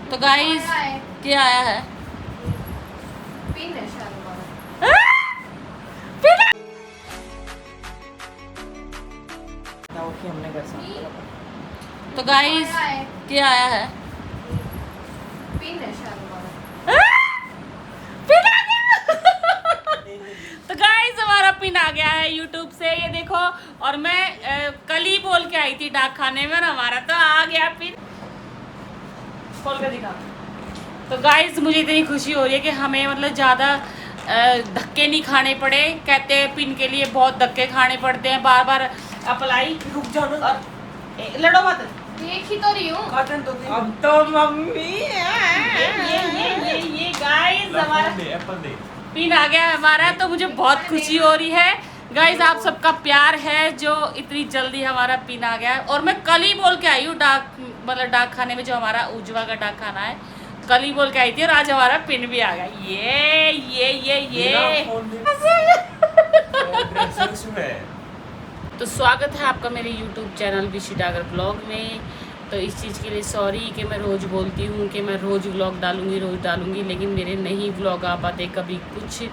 तो गाइस क्या आया है? हमने कर तो गाइस क्या आया है? तो गाइस हमारा पिन आ गया है यूट्यूब से, ये देखो। और मैं कल ही बोल के आई थी डाक खाने में और हमारा तो आ गया पिन। खोल कर दिखा। तो गाइस मुझे इतनी खुशी हो रही है कि हमें मतलब ज़्यादा धक्के नहीं खाने पड़े। कहते हैं पिन के लिए बहुत धक्के खाने पड़ते हैं, बार बार अप्लाई। रुक जाओ ना। और लड़ो मत। देख ही तो रही हूँ। अब तो मम्मी ये गाइस हमारा पिन आ गया है हमारा, तो मुझे बहुत खुशी हो रही है। गाइस आप सबका प्यार है जो इतनी जल्दी हमारा पिन आ गया है। और मैं कल ही बोल के आई हूँ डाक खाने में, जो हमारा उज्ज्वला का डाक खाना है, कल ही बोल के आई थी और आज हमारा पिन भी आ गया। ये तो स्वागत है आपका मेरे YouTube चैनल विशी डागर ब्लॉग में। तो इस चीज़ के लिए सॉरी कि मैं रोज़ बोलती हूँ कि मैं रोज़ व्लॉग डालूँगी, लेकिन मेरे नहीं व्लॉग आ पाते। कभी कुछ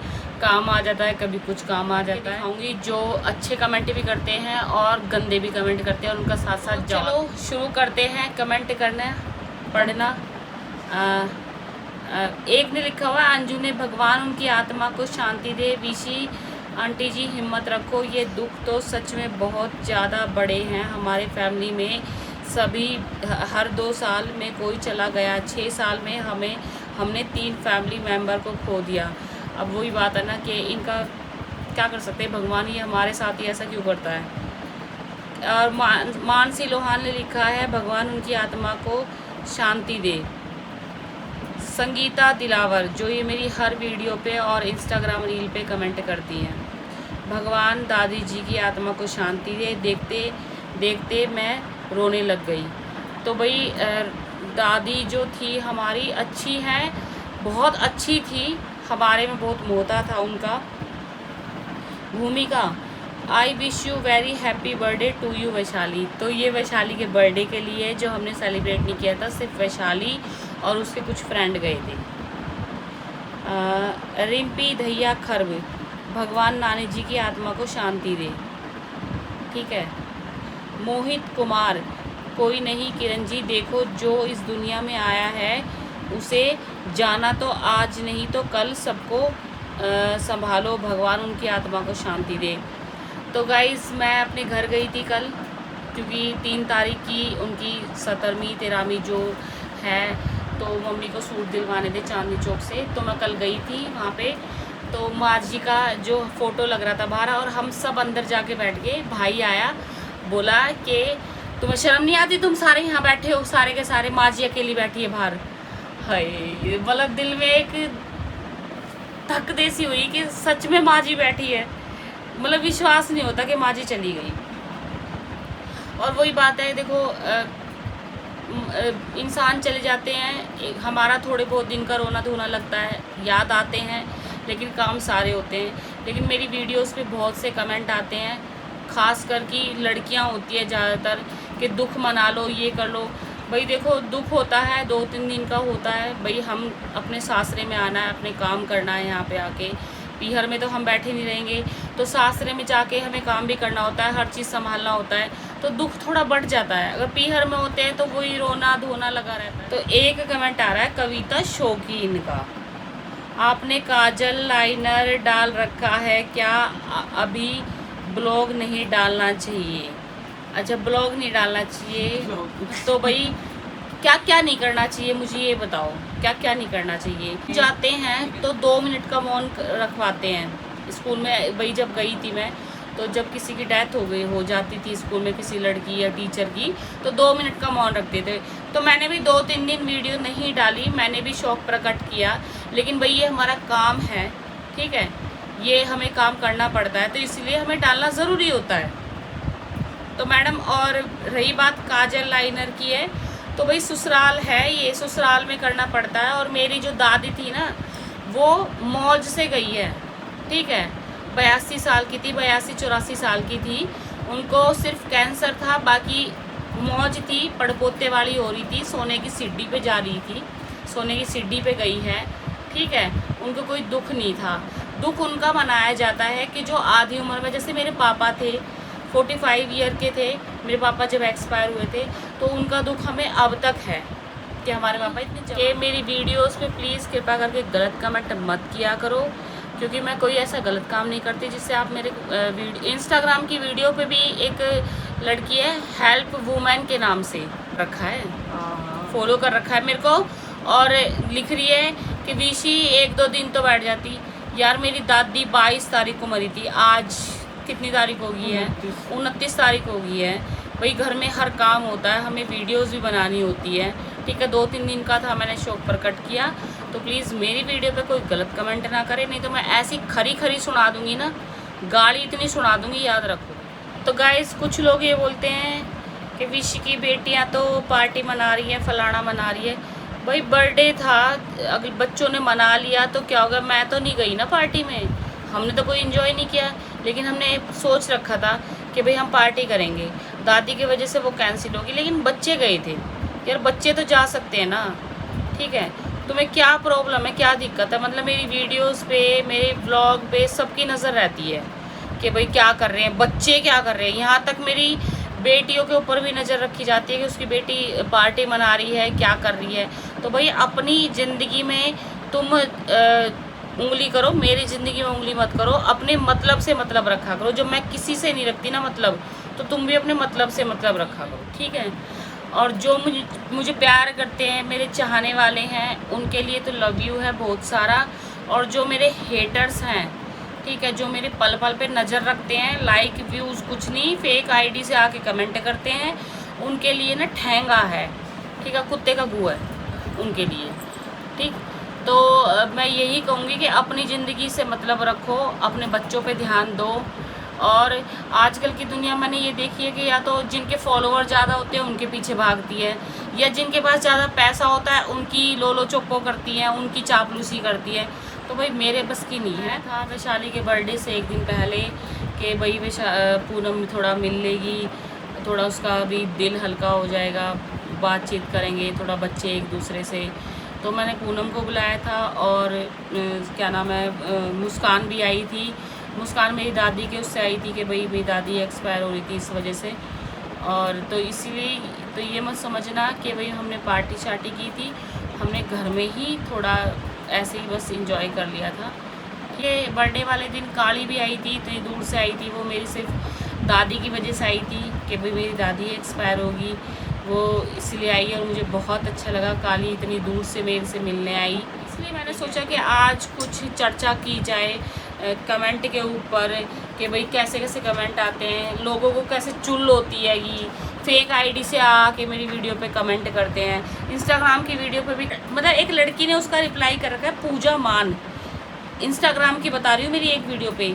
काम आ जाता है, कभी कुछ काम आ जाता है। दिखाऊंगी जो अच्छे कमेंट भी करते हैं और गंदे भी कमेंट करते हैं और उनका साथ साथ चलो शुरू करते हैं कमेंट करना पढ़ना। एक ने लिखा हुआ, अंजू ने, भगवान उनकी आत्मा को शांति दे। विशी आंटी जी हिम्मत रखो, ये दुख तो सच में बहुत ज़्यादा बड़े हैं। हमारे फैमिली में सभी हर 2 साल में कोई चला गया। 6 साल में हमने 3 फैमिली मेम्बर को खो दिया। अब वही बात है ना कि इनका क्या कर सकते हैं, भगवान ही हमारे साथ ही ऐसा क्यों करता है। और मानसी लोहान ने लिखा है, भगवान उनकी आत्मा को शांति दे। संगीता दिलावर जो ये मेरी हर वीडियो पे और इंस्टाग्राम रील पे कमेंट करती हैं, भगवान दादी जी की आत्मा को शांति दे। देखते देखते मैं रोने लग गई। तो भाई दादी जो थी हमारी अच्छी हैं, बहुत अच्छी थी, हमारे में बहुत मोहता था उनका। Bhumika, I wish you very happy birthday to you Vaishali. तो ये वैशाली के बर्थडे के लिए जो हमने सेलिब्रेट नहीं किया था, सिर्फ वैशाली और उसके कुछ फ्रेंड गए थे। रिम्पी धैया खर्ब, भगवान नानी जी की आत्मा को शांति दे। ठीक है। मोहित कुमार, कोई नहीं किरण जी, देखो जो इस दुनिया में आया है उसे जाना तो आज नहीं तो कल सबको संभालो, भगवान उनकी आत्मा को शांति दे। तो गाइस मैं अपने घर गई थी कल, क्योंकि 3 तारीख की उनकी 17वीं 13वीं जो है, तो मम्मी को सूट दिलवाने थे चांदनी चौक से। तो मैं कल गई थी वहाँ पे, तो माँ जी का जो फ़ोटो लग रहा था बाहर, और हम सब अंदर जाके बैठ गए। भाई आया, बोला कि तुम्हें शर्म नहीं आती, तुम सारे यहाँ बैठे हो, सारे के सारे, माँ जी अकेली बैठी है बाहर। हाय, मतलब दिल में एक धक देसी हुई कि सच में माँ जी बैठी है। मतलब विश्वास नहीं होता कि माँ जी चली गई। और वही बात है, देखो इंसान चले जाते हैं, हमारा थोड़े बहुत दिन का रोना धोना लगता है, याद आते हैं, लेकिन काम सारे होते हैं। लेकिन मेरी वीडियोस पे बहुत से कमेंट आते हैं, ख़ास कर कि लड़कियां होती है ज़्यादातर, कि दुख मना लो, ये कर लो। भाई देखो दुख होता है 2-3 दिन का होता है। भाई हम अपने सासरे में आना है, अपने काम करना है यहाँ पे आके। पीहर में तो हम बैठे नहीं रहेंगे, तो सासरे में जाके हमें काम भी करना होता है, हर चीज़ संभालना होता है, तो दुख थोड़ा बढ़ जाता है। अगर पीहर में होते हैं तो वही रोना धोना लगा रहता है। तो एक कमेंट आ रहा है कविता शौकीन का, आपने काजल लाइनर डाल रखा है क्या, अभी ब्लॉग नहीं डालना चाहिए? अच्छा, ब्लॉग नहीं डालना चाहिए, तो भाई क्या क्या नहीं करना चाहिए मुझे ये बताओ, क्या क्या नहीं करना चाहिए? जाते हैं तो 2 मिनट का मौन रखवाते हैं स्कूल में। भाई जब गई थी मैं, तो जब किसी की डेथ हो जाती थी स्कूल में, किसी लड़की या टीचर की, तो 2 मिनट का मौन रखते थे। तो मैंने भी 2-3 दिन वीडियो नहीं डाली, मैंने भी शौक़ प्रकट किया, लेकिन भाई ये हमारा काम है, ठीक है, ये हमें काम करना पड़ता है, तो इसलिए हमें डालना ज़रूरी होता है। तो मैडम, और रही बात काजल लाइनर की है, तो भाई ससुराल है, ये ससुराल में करना पड़ता है। और मेरी जो दादी थी ना, वो मौज से गई है, ठीक है, 82 साल की थी, 82-84 साल की थी। उनको सिर्फ कैंसर था, बाकी मौज थी, पड़पोते वाली हो रही थी, सोने की सीढ़ी पे जा रही थी। सोने की सीढ़ी पे गई है, ठीक है, उनको कोई दुख नहीं था। दुख उनका मनाया जाता है कि जो आधी उम्र में, जैसे मेरे पापा थे 45 ईयर के थे मेरे पापा जब एक्सपायर हुए थे, तो उनका दुख हमें अब तक है कि हमारे पापा इतने कि मेरी वीडियोस पे प्लीज़ कृपा करके गलत कमेंट मत किया करो, क्योंकि मैं कोई ऐसा गलत काम नहीं करती जिससे आप मेरे इंस्टाग्राम की वीडियो पे भी एक लड़की है हेल्प वुमेन के नाम से रखा है, फॉलो कर रखा है मेरे को, और लिख रही है कि विशी 1-2 दिन तो बैठ जाती। यार मेरी दादी 22 तारीख को मरी थी, आज कितनी तारीख हो गई है? 29 तारीख हो गई है। भाई घर में हर काम होता है, हमें वीडियोस भी बनानी होती है, ठीक है। 2-3 दिन का था, मैंने शौक पर कट किया, तो प्लीज़ मेरी वीडियो पे कोई गलत कमेंट ना करे, नहीं तो मैं ऐसी खरी खरी सुना दूँगी ना, गाली इतनी सुना दूँगी, याद रखो। तो गाइस कुछ लोग ये बोलते हैं कि विश की बेटियाँ तो पार्टी मना रही हैं, फलाना मना रही है। भाई बर्थडे था, अगर बच्चों ने मना लिया तो क्या होगा? मैं तो नहीं गई ना पार्टी में, हमने तो कोई इन्जॉय नहीं किया, लेकिन हमने सोच रखा था कि भाई हम पार्टी करेंगे। दादी की वजह से वो कैंसिल होगी, लेकिन बच्चे गए थे। यार बच्चे तो जा सकते हैं ना, ठीक है। तुम्हें क्या प्रॉब्लम है, क्या दिक्कत है? मतलब मेरी वीडियोस पे, मेरे व्लॉग पे सबकी नज़र रहती है कि भाई क्या कर रहे हैं बच्चे, क्या कर रहे हैं। यहाँ तक मेरी बेटियों के ऊपर भी नज़र रखी जाती है कि उसकी बेटी पार्टी मना रही है, क्या कर रही है। तो भाई अपनी ज़िंदगी में तुम उंगली करो, मेरी ज़िंदगी में उंगली मत करो। अपने मतलब से मतलब रखा करो। जब मैं किसी से नहीं रखती ना मतलब, तो तुम भी अपने मतलब से मतलब रखा करो, ठीक है। और जो मुझे प्यार करते हैं, मेरे चाहने वाले हैं, उनके लिए तो लव यू है बहुत सारा। और जो मेरे हेटर्स हैं, ठीक है, जो मेरे पल पल पे नज़र रखते हैं, लाइक व्यूज़ कुछ नहीं, फेक आईडी से आके कमेंट करते हैं, उनके लिए ना ठेंगा है, ठीक है, कुत्ते का गू है उनके लिए, ठीक। तो मैं यही कहूँगी कि अपनी ज़िंदगी से मतलब रखो, अपने बच्चों पे ध्यान दो। और आजकल की दुनिया मैंने ये देखी है कि या तो जिनके फॉलोअर ज़्यादा होते हैं उनके पीछे भागती है, या जिनके पास ज़्यादा पैसा होता है उनकी लोलो चोप्पो करती हैं, उनकी चापलूसी करती है। तो भाई मेरे बस की नहीं है। था वैशाली के बर्थडे से एक दिन पहले कि भाई पूनम थोड़ा मिल लेगी, थोड़ा उसका भी दिल हल्का हो जाएगा, बातचीत करेंगे थोड़ा बच्चे एक दूसरे से। तो मैंने पूनम को बुलाया था, और क्या नाम है, मुस्कान भी आई थी। मुस्कान मेरी दादी के उससे आई थी कि भाई मेरी दादी एक्सपायर हो रही थी इस वजह से। और तो इसीलिए तो ये मत समझना कि भाई हमने पार्टी शार्टी की थी, हमने घर में ही थोड़ा ऐसे ही बस इंजॉय कर लिया था। ये बर्थडे वाले दिन काली भी आई थी, इतनी दूर से आई थी, वो मेरी सिर्फ दादी की वजह से आई थी कि भाई मेरी दादी एक्सपायर होगी, वो इसलिए आई। और मुझे बहुत अच्छा लगा, काली इतनी दूर से मेरे से मिलने आई, इसलिए मैंने सोचा कि आज कुछ चर्चा की जाए कमेंट के ऊपर कि भाई कैसे कैसे कमेंट आते हैं, लोगों को कैसे चुल होती है, ये फेक आईडी से आके मेरी वीडियो पे कमेंट करते हैं। इंस्टाग्राम की वीडियो पे भी मतलब एक लड़की ने उसका रिप्लाई कर रखा है, पूजा मान, इंस्टाग्राम की बता रही हूँ, मेरी एक वीडियो पे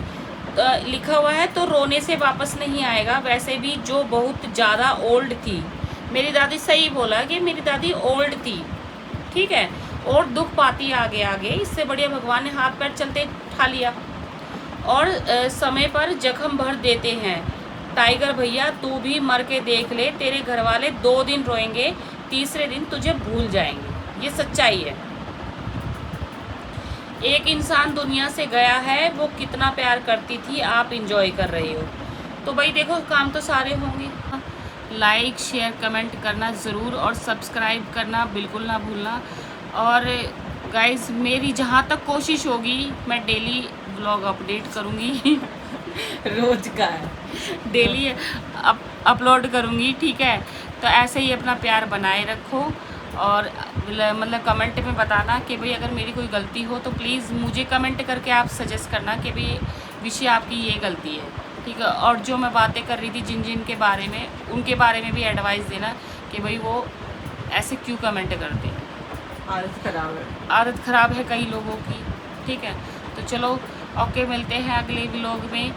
लिखा हुआ है, तो रोने से वापस नहीं आएगा। वैसे भी जो बहुत ज़्यादा ओल्ड थी मेरी दादी, सही बोला कि मेरी दादी ओल्ड थी, ठीक है, और दुख पाती आगे आगे, इससे बढ़िया भगवान ने हाथ पैर चलते उठा लिया। और समय पर जख्म भर देते हैं। टाइगर भैया तू भी मर के देख ले, तेरे घर वाले 2 दिन रोएंगे, तीसरे दिन तुझे भूल जाएंगे। ये सच्चाई है। एक इंसान दुनिया से गया है, वो कितना प्यार करती थी, आप इंजॉय कर रहे हो। तो भाई देखो काम तो सारे होंगे। लाइक शेयर कमेंट करना ज़रूर, और सब्सक्राइब करना बिल्कुल ना भूलना। और गाइस मेरी जहाँ तक कोशिश होगी मैं डेली व्लॉग अपडेट करूँगी रोज का है, डेली अपलोड करूँगी, ठीक है। तो ऐसे ही अपना प्यार बनाए रखो, और मतलब कमेंट में बताना कि भाई अगर मेरी कोई गलती हो तो प्लीज़ मुझे कमेंट करके आप सजेस्ट करना कि भाई विषय आपकी ये गलती है, ठीक है। और जो मैं बातें कर रही थी जिन जिन के बारे में, उनके बारे में भी एडवाइस देना कि भाई वो ऐसे क्यों कमेंट करते हैं। आदत खराब है, आदत ख़राब है कई लोगों की, ठीक है। तो चलो ओके, मिलते हैं अगले व्लॉग में।